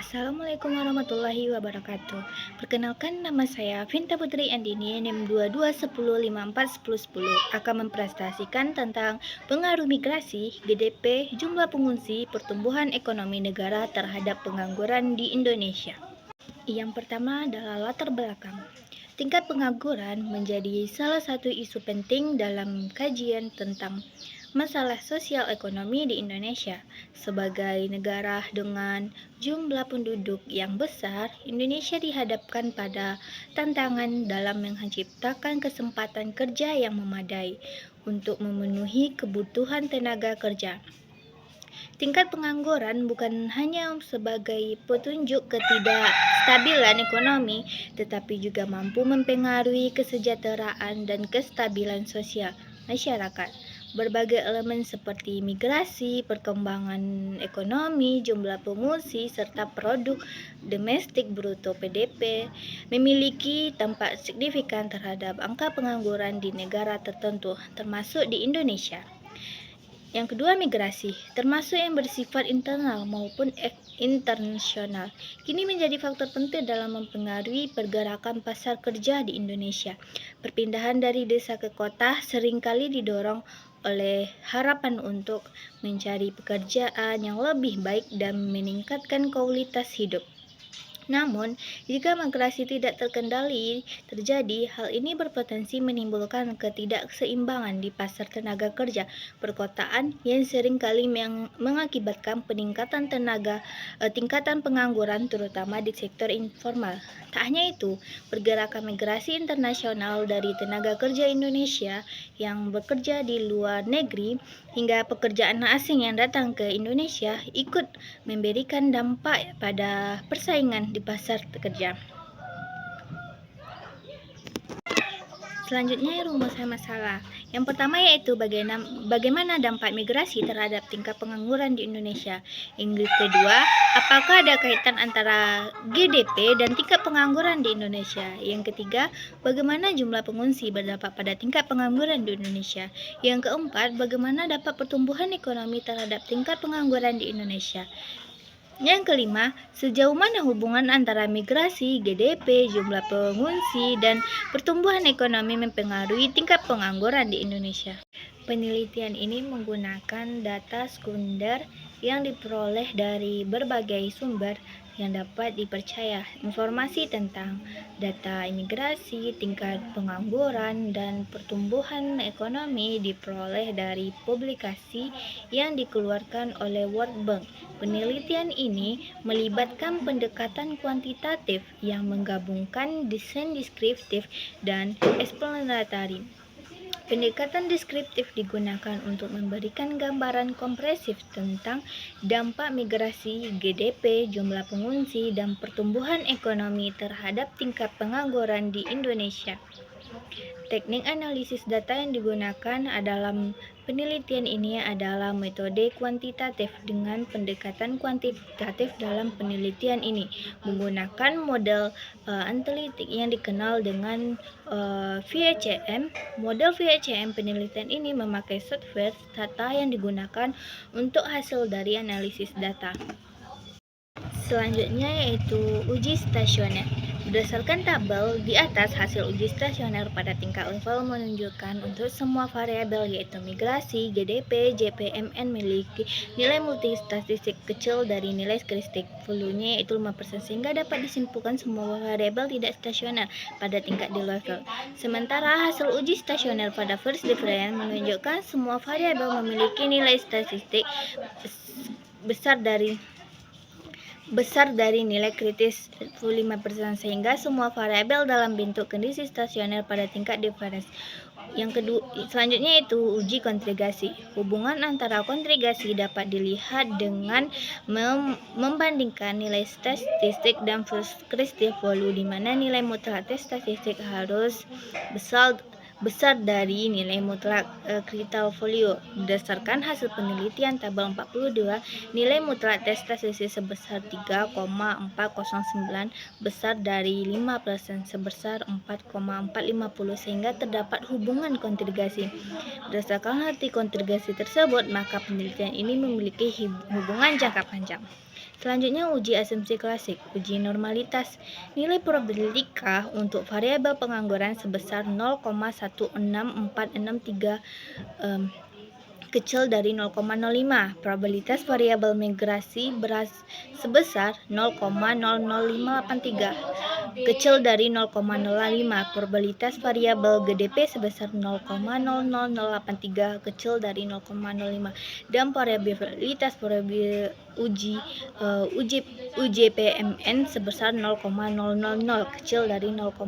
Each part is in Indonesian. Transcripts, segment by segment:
Assalamualaikum warahmatullahi wabarakatuh. Perkenalkan, nama saya Vinta Putri Andini, NIM 2210541010, akan mempresentasikan tentang pengaruh migrasi, GDP, jumlah pengungsi, pertumbuhan ekonomi negara terhadap pengangguran di Indonesia. Yang pertama adalah latar belakang. Tingkat pengangguran menjadi salah satu isu penting dalam kajian tentang masalah sosial ekonomi di Indonesia. Sebagai negara dengan jumlah penduduk yang besar, Indonesia dihadapkan pada tantangan dalam menciptakan kesempatan kerja yang memadai untuk memenuhi kebutuhan tenaga kerja. Tingkat pengangguran bukan hanya sebagai petunjuk ketidakstabilan ekonomi, tetapi juga mampu mempengaruhi kesejahteraan dan kestabilan sosial masyarakat. Berbagai elemen seperti migrasi, perkembangan ekonomi, jumlah pengungsi, serta produk domestik bruto (PDB) memiliki dampak signifikan terhadap angka pengangguran di negara tertentu, termasuk di Indonesia. Yang kedua, migrasi, termasuk yang bersifat internal maupun internasional, kini menjadi faktor penting dalam mempengaruhi pergerakan pasar kerja di Indonesia. Perpindahan dari desa ke kota seringkali didorong oleh harapan untuk mencari pekerjaan yang lebih baik dan meningkatkan kualitas hidup. Namun, jika migrasi tidak terkendali terjadi, hal ini berpotensi menimbulkan ketidakseimbangan di pasar tenaga kerja perkotaan yang seringkali mengakibatkan peningkatan tingkatan pengangguran terutama di sektor informal. Tak hanya itu, pergerakan migrasi internasional dari tenaga kerja Indonesia yang bekerja di luar negeri hingga pekerjaan asing yang datang ke Indonesia ikut memberikan dampak pada persaingan di pasar kerja. Selanjutnya, rumus masalah. Yang pertama yaitu bagaimana dampak migrasi terhadap tingkat pengangguran di Indonesia. Yang kedua, apakah ada kaitan antara GDP dan tingkat pengangguran di Indonesia. Yang ketiga, bagaimana jumlah pengungsi berdampak pada tingkat pengangguran di Indonesia. Yang keempat, bagaimana dampak pertumbuhan ekonomi terhadap tingkat pengangguran di Indonesia. Yang kelima, sejauh mana hubungan antara migrasi, GDP, jumlah pengungsi, dan pertumbuhan ekonomi mempengaruhi tingkat pengangguran di Indonesia. Penelitian ini menggunakan data sekunder yang diperoleh dari berbagai sumber yang dapat dipercaya. Informasi tentang data imigrasi, tingkat pengangguran, dan pertumbuhan ekonomi diperoleh dari publikasi yang dikeluarkan oleh World Bank. Penelitian ini melibatkan pendekatan kuantitatif yang menggabungkan desain deskriptif dan eksplanatari. Pendekatan deskriptif digunakan untuk memberikan gambaran komprehensif tentang dampak migrasi, GDP, jumlah pengungsi, dan pertumbuhan ekonomi terhadap tingkat pengangguran di Indonesia. Teknik analisis data yang digunakan dalam penelitian ini adalah metode kuantitatif. Dengan pendekatan kuantitatif dalam penelitian ini menggunakan model analitik yang dikenal dengan VHM. Model VHM penelitian ini memakai software data yang digunakan untuk hasil dari analisis data. Selanjutnya yaitu uji stasioner. Berdasarkan tabel di atas, hasil uji stasioner pada tingkat level menunjukkan untuk semua variabel yaitu migrasi, GDP, JPMN memiliki nilai multistatistik kecil dari nilai statistik volunya yaitu 5%, sehingga dapat disimpulkan semua variabel tidak stasioner pada tingkat di level. Sementara hasil uji stasioner pada first difference menunjukkan semua variabel memiliki nilai statistik besar dari nilai kritis 5%, sehingga semua variabel dalam bentuk kondisi stasioner pada tingkat difference. Selanjutnya itu uji kontrigasi. Hubungan antara kontrigasi dapat dilihat dengan membandingkan nilai statistik dan preskriptif volume, di mana nilai mutlak statistik harus besar dari nilai mutlak critical value. Berdasarkan hasil penelitian tabel 42, nilai mutlak statistik sebesar 3,409 besar dari 5% sebesar 4,450, sehingga terdapat hubungan kontrigasi. Berdasarkan arti kontrigasi tersebut, maka penelitian ini memiliki hubungan jangka panjang. Selanjutnya uji asumsi klasik, uji normalitas. Nilai probabilitas untuk variabel pengangguran sebesar 0,16463 kecil dari 0,05. Probabilitas variabel migrasi beras sebesar 0,00583 kecil dari 0,05. Probabilitas variabel GDP sebesar 0,00083 kecil dari 0,05 dan probabilitas UJPMN sebesar 0,000 kecil dari 0,05.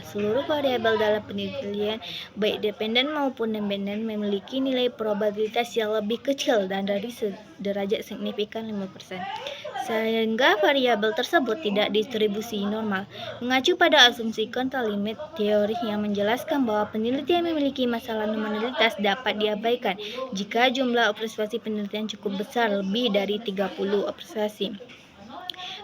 Seluruh variabel dalam penelitian baik dependen maupun dependen memiliki nilai probabilitas yang lebih kecil dan dari derajat signifikan 5%. Sehingga variabel tersebut tidak distribusi normal. Mengacu pada asumsi kontra limit teori yang menjelaskan bahwa penelitian memiliki masalah nominalitas dapat diabaikan jika jumlah observasi penelitian cukup besar, lebih dari 30 observasi.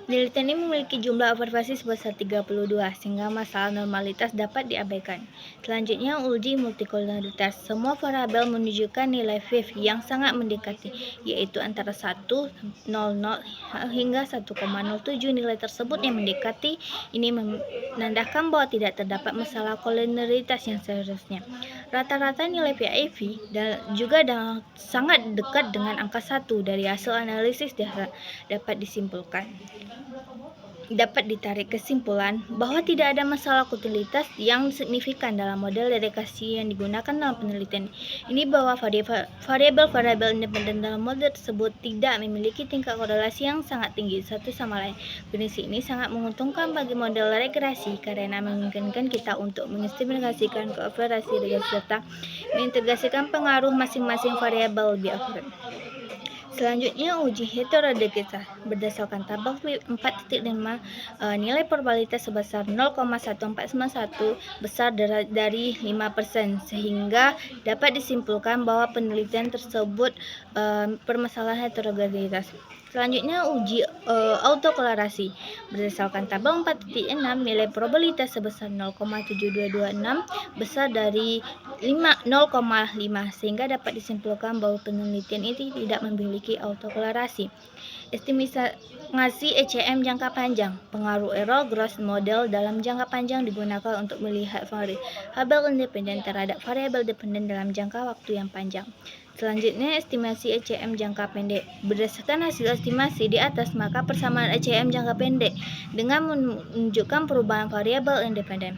Penelitian ini memiliki jumlah observasi sebesar 32, sehingga masalah normalitas dapat diabaikan. Selanjutnya, uji multikoloritas. Semua variabel menunjukkan nilai VIF yang sangat mendekati, yaitu antara 1,00 hingga 1,07. Nilai tersebut yang mendekati ini menandakan bahwa tidak terdapat masalah koloritas yang seharusnya. Rata-rata nilai PIV juga sangat dekat dengan angka 1 dari hasil analisis dapat ditarik kesimpulan bahwa tidak ada masalah koloritas yang signifikan dalam model regresi yang digunakan dalam penelitian ini, bahwa variabel-variabel independen dalam model tersebut tidak memiliki tingkat korelasi yang sangat tinggi satu sama lain. Kondisi ini sangat menguntungkan bagi model regresi karena memungkinkan kita untuk mengestimasikan korelasi regresi serta mengintegrasikan pengaruh masing-masing variabel lebih akurat. Selanjutnya, uji heterogeneita. Berdasarkan tabel 4.5, nilai probabilitas sebesar 0,1491 besar dari 5%, sehingga dapat disimpulkan bahwa penelitian tersebut permasalahan heterogeneitas. Selanjutnya, uji autokorelasi. Berdasarkan tabel 4.6, nilai probabilitas sebesar 0,7226 besar dari 0,5, sehingga dapat disimpulkan bahwa penelitian itu tidak memiliki autokorelasi. Estimasi ECM jangka panjang. Pengaruh error gross model dalam jangka panjang digunakan untuk melihat variabel independen terhadap variabel dependen dalam jangka waktu yang panjang. Selanjutnya, estimasi ECM jangka pendek. Berdasarkan hasil estimasi di atas, maka persamaan ECM jangka pendek dengan menunjukkan perubahan variabel independen.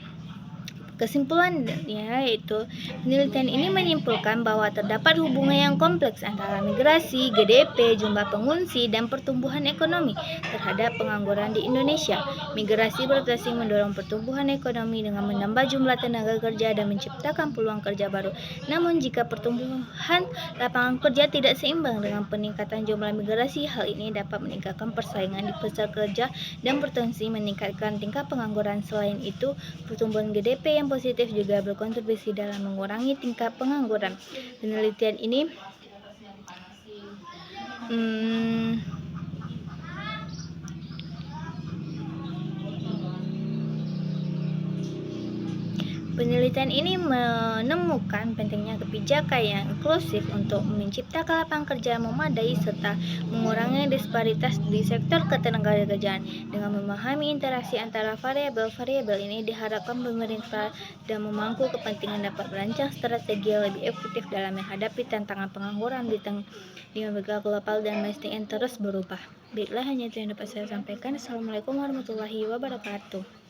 Kesimpulannya yaitu penelitian ini menyimpulkan bahwa terdapat hubungan yang kompleks antara migrasi, GDP, jumlah pengungsi, dan pertumbuhan ekonomi terhadap pengangguran di Indonesia. Migrasi berpotensi mendorong pertumbuhan ekonomi dengan menambah jumlah tenaga kerja dan menciptakan peluang kerja baru. Namun jika pertumbuhan lapangan kerja tidak seimbang dengan peningkatan jumlah migrasi, hal ini dapat meningkatkan persaingan di pasar kerja dan berpotensi meningkatkan tingkat pengangguran. Selain itu, pertumbuhan GDP yang positif juga berkontribusi dalam mengurangi tingkat pengangguran. Penelitian ini menemukan pentingnya kebijakan yang inklusif untuk menciptakan lapangan kerja yang memadai serta mengurangi disparitas di sektor ketenagakerjaan. Dengan memahami interaksi antara variabel-variabel ini, diharapkan pemerintah dan memangku kepentingan dapat merancang strategi yang lebih efektif dalam menghadapi tantangan pengangguran di negara global dan domestik yang terus berubah. Baiklah, hanya itu yang dapat saya sampaikan. Assalamualaikum warahmatullahi wabarakatuh.